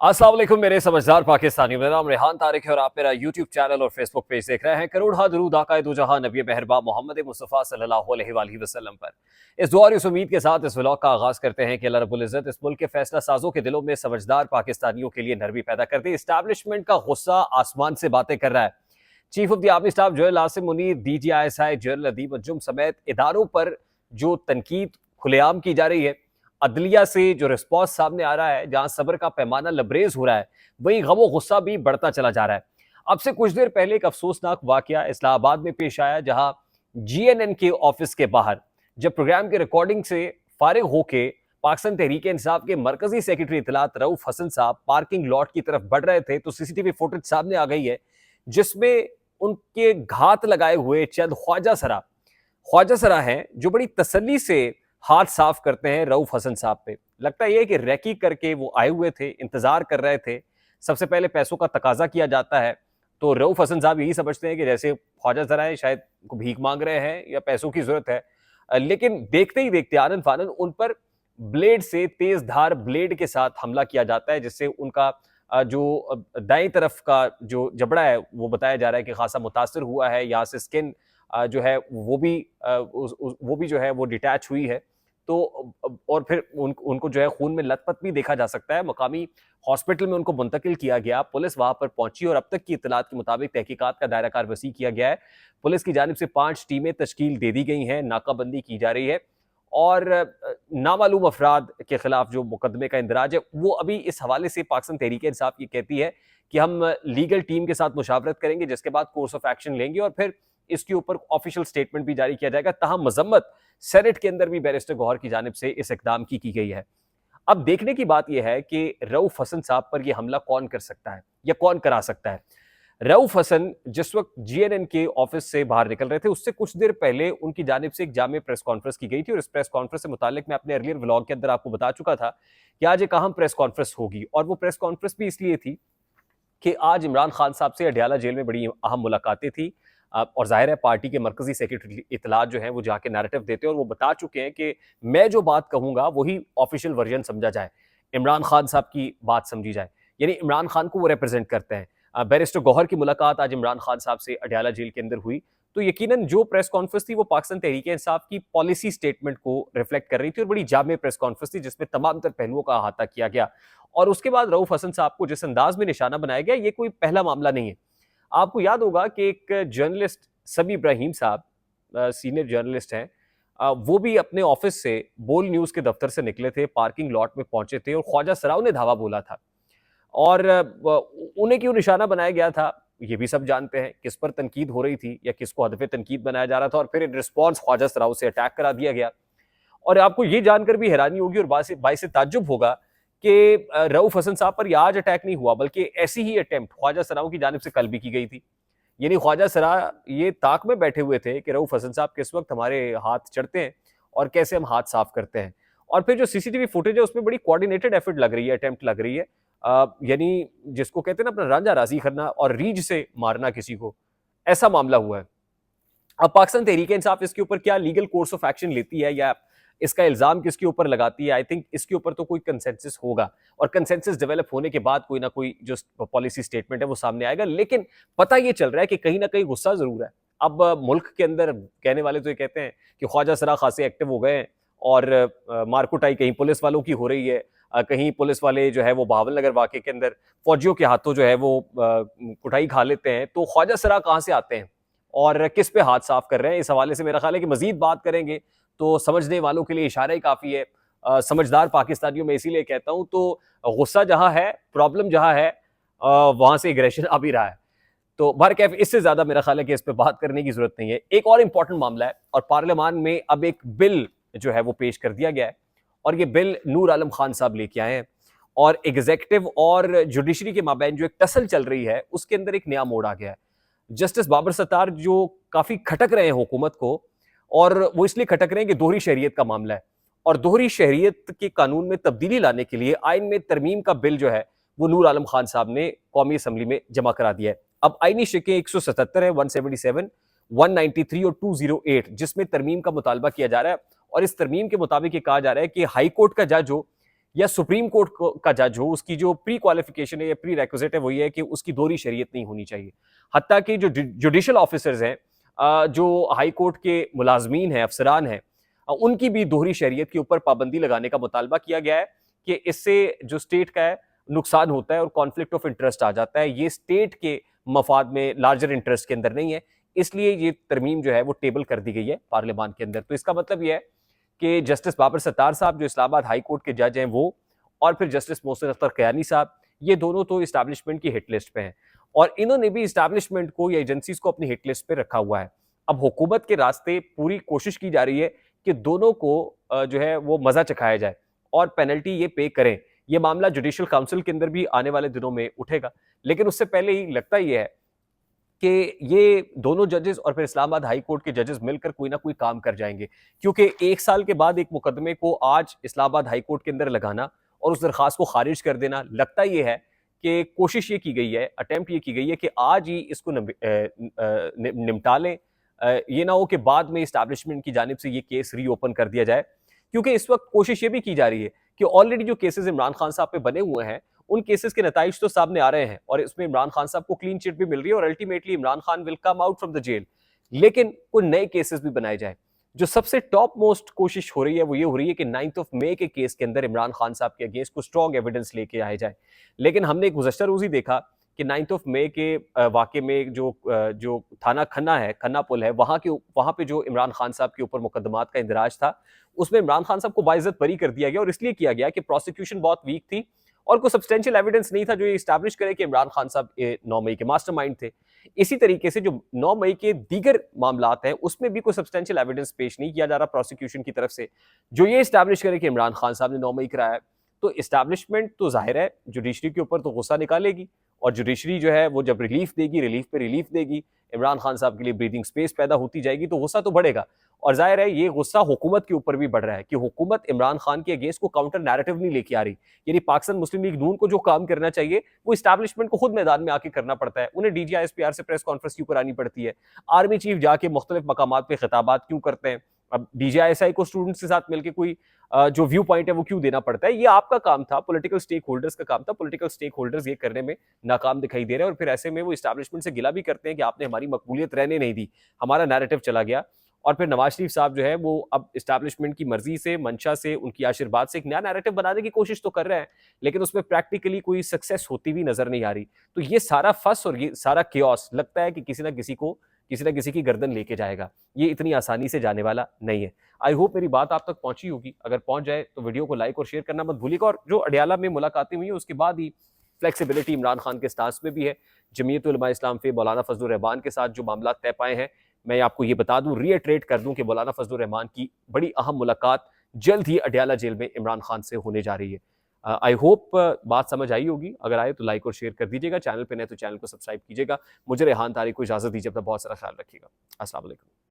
अस्सलाम वालेकुम मेरे समझदार पाकिस्तानी। मेरा नाम रेहान तारिक है और आप मेरा यूट्यूब चैनल और फेसबुक पेज देख रहे हैं। करोड़ दरूद आका दो जहां नबी मेहरबा मोहम्मद मुस्तफ़ा सल्लल्लाहु अलैहि वसल्लम पर। इस दुआ और इस उम्मीद के साथ इस व्लॉग का आगाज करते हैं कि अल्लाह रब्बुल इज़्ज़त इस मुल्क के फैसला साजों के दिलों में समझदार पाकिस्तानियों के लिए नरमी पैदा कर दे। इस्टेब्लिशमेंट का गुस्सा आसमान से बातें कर रहा है। Chief of the army staff general Asim Munir, DGISI general Adeeb Anjum समेत इदारों पर जो तनकीद खुलेआम की जा रही है, अदलिया से जो रिस्पॉन्स सामने आ रहा है, जहां सब्र का पैमाना लबरेज हो रहा है, वहीं गमो गुस्सा भी बढ़ता चला जा रहा है। अब से कुछ देर पहले एक अफसोसनाक वाकया इस्लामाबाद में पेश आया, जहां GNN के ऑफिस के बाहर जब प्रोग्राम की रिकॉर्डिंग से फारिग होके पाकिस्तान तहरीक इंसाफ के मरकजी सेक्रेटरी इतलात रऊफ हसन साहब पार्किंग लॉट की तरफ बढ़ रहे थे, तो CCTV फुटेज सामने आ गई है जिसमें उनके घात लगाए हुए चंद ख्वाजा सरा हैं जो बड़ी तसल्ली से हाथ साफ करते हैं रऊफ हसन साहब पे। लगता यह है कि रैकी करके वो आए हुए थे, इंतजार कर रहे थे। सबसे पहले पैसों का तकाजा किया जाता है, तो रऊफ हसन साहब यही समझते हैं कि जैसे ख्वाजा सरा है, शायद को भीख मांग रहे हैं या पैसों की जरूरत है। लेकिन देखते ही देखते आनन फानन उन पर ब्लेड से, तेज धार ब्लेड के साथ हमला किया जाता है, जिससे उनका जो दाएं तरफ का जो जबड़ा है वो बताया जा रहा है कि खासा मुतासर हुआ है। यहाँ से स्किन जो है वो भी जो है वो डिटैच हुई है। तो और फिर उनको जो है खून में लथपथ भी देखा जा सकता है। मकामी हॉस्पिटल में उनको मुंतकिल किया गया। पुलिस वहां पर पहुंची और अब तक की इत्तलात के मुताबिक तहकीकात का दायरा कार वसी किया गया है। पुलिस की जानिब से 5 टीमें तश्कील दे दी गई हैं, नाकाबंदी की जा रही है और नामालूम अफराद के खिलाफ जो मुकदमे का इंदराज है वो अभी इस हवाले से पाकिस्तान तहरीक इंसाफ ये कहती है कि हम लीगल टीम के साथ मुशावरत करेंगे, जिसके बाद कोर्स ऑफ एक्शन लेंगे और फिर इसके ऊपर ऑफिशियल स्टेटमेंट भी जारी किया जाएगा। तहम मजम्मत सेनेट के अंदर भी बैरिस्टर गौहर की जानिब से इस इकदाम की गई है। अब देखने की बात यह है कि रऊफ हसन साहब पर यह हमला कौन कर सकता है या कौन करा सकता है। रऊफ हसन जिस वक्त GNN के ऑफिस से बाहर निकल रहे थे, उससे कुछ देर पहले उनकी जानिब से एक जामे प्रेस कॉन्फ्रेंस की गई थी और इस प्रेस कॉन्फ्रेंस से मुतालिक मैं अपने अर्लियर व्लॉग के अंदर आपको बता चुका था कि आज एक अहम प्रेस कॉन्फ्रेंस होगी। और वो प्रेस कॉन्फ्रेंस भी इसलिए थी कि आज इमरान खान साहब से अडयाला जेल में बड़ी अहम मुलाकातें थी और जाहिर है पार्टी के मरकजी सेक्रेटरी इतलात जो है वो जाके नैरेटिव देते हैं और वो बता चुके हैं कि मैं जो बात कहूंगा वही ऑफिशियल वर्जन समझा जाए, इमरान खान साहब की बात समझी जाए, यानी इमरान खान को वो रिप्रेजेंट करते हैं। बैरिस्टर गौहर की मुलाकात आज इमरान खान साहब से अडयाला जेल के अंदर हुई, तो यकीनन जो प्रेस कॉन्फ्रेंस थी वो पाकिस्तान तहरीक इंसाफ की पॉलिसी स्टेटमेंट को रिफ्लेक्ट कर रही थी और बड़ी जामे प्रेस कॉन्फ्रेंस थी जिसमें तमाम तर पहलुओं का अहाता किया गया। और उसके बाद रऊफ हसन साहब को जिस अंदाज में निशाना बनाया गया, ये कोई पहला मामला नहीं है। आपको याद होगा कि एक जर्नलिस्ट समी इब्राहिम साहब, सीनियर जर्नलिस्ट हैं, वो भी अपने ऑफिस से बोल न्यूज के दफ्तर से निकले थे, पार्किंग लॉट में पहुंचे थे और ख्वाजा सराव ने धावा बोला था और उन्हें क्यों निशाना बनाया गया था ये भी सब जानते हैं। किस पर तनकीद हो रही थी या किसको हदफ तनकीद बनाया जा रहा था और फिर इन रिस्पॉन्स ख्वाजा सराव से अटैक करा दिया गया। और आपको ये जानकर भी हैरानी होगी और बाइस ताज्जुब होगा कि रऊफ हसन साहब पर यह आज अटैक नहीं हुआ, बल्कि ऐसी ही अटेम्प्ट ख्वाजा सराव की जानिब से कल भी की गई थी। यानी ख्वाजा सरा ये ताक में बैठे हुए थे कि रऊफ हसन साहब किस वक्त हमारे हाथ चढ़ते हैं और कैसे हम हाथ साफ करते हैं। और फिर जो CCTV फुटेज है उसमें बड़ी कोऑर्डिनेटेड एफर्ट लग रही है, अटेम्प्ट लग रही है, यानी जिसको कहते हैं ना अपना रांझा राजी करना और रीझ से मारना किसी को, ऐसा मामला हुआ है। अब पाकिस्तान तहरीक इंसाफ इसके ऊपर क्या लीगल कोर्स ऑफ एक्शन लेती है या इसका इल्जाम किसके ऊपर लगाती है, आई थिंक इसके ऊपर तो कोई कंसेंसस होगा और कंसेंसस डेवलप होने के बाद कोई ना कोई जो पॉलिसी स्टेटमेंट है वो सामने आएगा। लेकिन पता ये चल रहा है कि कहीं ना कहीं गुस्सा जरूर है। अब मुल्क के अंदर कहने वाले तो ये कहते हैं कि ख्वाजा सरा खासे एक्टिव हो गए हैं और मारकुटाई कहीं पुलिस वालों की हो रही है, कहीं पुलिस वाले जो है वो बहावल नगर वाक़े के अंदर फौजियों के हाथों जो है वो कुटाई खा लेते हैं। तो ख्वाजा सरा कहाँ से आते हैं और किस पे हाथ साफ कर रहे हैं, इस हवाले से मेरा ख्याल है कि मजीद बात करेंगे तो समझने वालों के लिए इशारा ही काफ़ी है। समझदार पाकिस्तानियों में इसीलिए कहता हूँ, तो गुस्सा जहाँ है, प्रॉब्लम जहाँ है, वहाँ से एग्रेशन आ भी रहा है। तो बहरकैफ इससे ज़्यादा मेरा ख्याल है कि इस पर बात करने की ज़रूरत नहीं है। एक और इम्पॉर्टेंट मामला है और पार्लियामान में अब एक बिल जो है वो पेश कर दिया गया है और ये बिल नूर आलम खान साहब लेके आए हैं और एग्जीक्यूटिव और जुडिशरी के माबैन जो एक टसल चल रही है उसके अंदर एक नया मोड़ आ गया है। जस्टिस बाबर सत्तार जो काफ़ी खटक रहे हैं हुकूमत को, और वो इसलिए खटक रहे हैं कि दोहरी शहरियत का मामला है और दोहरी शहरियत के कानून में तब्दीली लाने के लिए आइन में तरमीम का बिल जो है वो नूर आलम खान साहब ने कौमी असम्बली में जमा करा दिया है। अब आइनी शिकें 177 है, 177, 193 और 208 जिसमें तरमीम का मुतालबा किया जा रहा है और इस तरमीम के मुताबिक ये कहा जा रहा है कि हाई कोर्ट का जज हो या सुप्रीम कोर्ट का जज हो, उसकी जो प्री क्वालिफिकेशन है या प्री रेक्विजिट है वो ये है कि उसकी दोहरी शरीयत नहीं होनी चाहिए। हत्ता कि जो जुडिशल ऑफिसर्स हैं, जो हाई कोर्ट के मुलाजमीन हैं, अफसरान हैं, उनकी भी दोहरी शरीयत के ऊपर पाबंदी लगाने का मुतालबा किया गया है कि इससे जो स्टेट का है नुकसान होता है और कॉन्फ्लिक्ट ऑफ इंटरेस्ट आ जाता है। ये स्टेट के मफाद में, लार्जर इंटरेस्ट के अंदर नहीं है, इसलिए ये तरमीम जो है वो टेबल कर दी गई है पार्लियामान के अंदर। तो इसका मतलब ये है कि जस्टिस बाबर सत्तार साहब जो इस्लामाबाद हाई कोर्ट के जज हैं वो, और फिर जस्टिस मोहसिन अख्तर कयानी साहब, ये दोनों तो इस्टेब्लिशमेंट की हिट लिस्ट पे हैं और इन्होंने भी इस्टेब्लिशमेंट को या एजेंसीज को अपनी हिट लिस्ट पे रखा हुआ है। अब हुकूमत के रास्ते पूरी कोशिश की जा रही है कि दोनों को जो है वो मजा चखाया जाए और पेनल्टी ये पे करें। ये मामला जुडिशल काउंसिल के अंदर भी आने वाले दिनों में उठेगा, लेकिन उससे पहले ही लगता ही है कि ये दोनों जजेस और फिर इस्लामाबाद हाई कोर्ट के जजेस मिलकर कोई ना कोई काम कर जाएंगे, क्योंकि 1 साल के बाद एक मुकदमे को आज इस्लामाबाद हाई कोर्ट के अंदर लगाना और उस दरखास्त को खारिज कर देना, लगता ये है कि कोशिश ये की गई है, अटेम्प्ट ये की गई है कि आज ही इसको निपटा लें। ये ना हो कि बाद में इस्टेब्लिशमेंट की जानिब से ये केस रीओपन कर दिया जाए, क्योंकि इस वक्त कोशिश ये भी की जा रही है कि ऑलरेडी जो केसेस इमरान खान साहब पे बने हुए हैं उन केसेस के नताइज तो सामने आ रहे हैं और इसमें इमरान खान साहब को क्लीन चिट भी मिल रही है और ultimately Imran Khan will come out from the jail. लेकिन कोई नए केसेस भी बनाए जाए। जो सबसे टॉप मोस्ट कोशिश हो रही है वो ये हो रही है कि 9 मई के केस के अंदर इमरान खान साहब के अगेंस्ट को स्ट्रॉन्ग एविडेंस लेके आए जाए। लेकिन हमने एक गुज़श्ता रोज ही देखा कि 9 मई के वाक़े में जो थाना खन्ना है, खन्ना पुल है, वहां पे जो इमरान खान साहब के ऊपर मुकदमात का इंदराज था, उसमें इमरान खान साहब को बाइज्जत बरी कर दिया गया और इसलिए किया गया कि प्रोसिक्यूशन बहुत वीक थी और कोई सब्सटेंशियल एविडेंस नहीं था जो ये इस्टेब्लिश करे कि इमरान खान साहब 9 मई के मास्टरमाइंड थे। इसी तरीके से जो 9 मई के दीगर मामलात हैं उसमें भी कोई सब्सटेंशियल एविडेंस पेश नहीं किया जा रहा प्रोसिक्यूशन की तरफ से जो ये इस्टेब्लिश करे कि इमरान खान साहब ने 9 मई कराया है। तो इस्टेब्लिशमेंट तो जाहिर है जुडिशरी के ऊपर तो गुस्सा निकालेगी और जुडिशरी जो है वो जब रिलीफ देगी, रिलीफ पे रिलीफ देगी, इमरान खान साहब के लिए ब्रीदिंग स्पेस पैदा होती जाएगी तो गुस्सा तो बढ़ेगा। और जाहिर है ये गुस्सा हुकूमत के ऊपर भी बढ़ रहा है कि हुकूमत इमरान खान के अगेंस्ट को काउंटर नैरेटिव नहीं लेके आ रही। यानी पाकिस्तान मुस्लिम लीग नून को जो काम करना चाहिए वो इस्टेब्लिशमेंट को खुद मैदान में आके करना पड़ता है। उन्हें DGISPR से प्रेस कॉन्फ्रेंस क्यों करानी पड़ती है, आर्मी चीफ जाके मुख्तलिफ मकामात पे खिताबात क्यों करते हैं, अब DGISI को स्टूडेंट्स के साथ मिलकर कोई जो व्यू पॉइंट है वो क्यों देना पड़ता है। ये आपका काम था, पॉलिटिकल स्टेक होल्डर्स का काम था। पॉलिटिकल स्टेक होल्डर्स ये करने में नाकाम दिखाई दे रहे हैं और फिर ऐसे में वो इस्टेब्लिशमेंट से गिला भी करते हैं कि आपने हमारी मकबूलियत रहने नहीं दी, हमारा नैरेटिव चला गया। और फिर नवाज शरीफ साहब जो है वो अब इस्टेब्लिशमेंट की मर्जी से, मंशा से, उनकी आशीर्वाद से एक नया नैरेटिव बनाने की कोशिश तो कर रहे हैं, लेकिन उसमें प्रैक्टिकली कोई सक्सेस होती भी नजर नहीं आ रही। तो ये सारा फस और ये सारा केओस लगता है कि किसी ना किसी की गर्दन लेके जाएगा। ये इतनी आसानी से जाने वाला नहीं है। आई होप मेरी बात आप तक पहुंची होगी। अगर पहुंच जाए तो वीडियो को लाइक और शेयर करना मत भूलिएगा। और जो अडियाला में मुलाकातें हुई उसके बाद ही फ्लेक्सिबिलिटी इमरान खान के स्टांस में भी है। जमीयत उलमा इस्लाम पे मौलाना फजलुर रहमान के साथ जो मामला तय पाए हैं, मैं आपको ये बता दूं, रीइटरेट कर दूं कि मौलाना फजलुर रहमान की बड़ी अहम मुलाकात जल्द ही अडियाला जेल में इमरान खान से होने जा रही है। आई होप बात समझ आई होगी। अगर आए तो लाइक और शेयर कर दीजिएगा। चैनल पे नए तो चैनल को सब्सक्राइब कीजिएगा। मुझे रेहान तारिक को इजाजत दीजिए। अपना बहुत सारा ख्याल रखिएगा। अस्सलाम वालेकुम।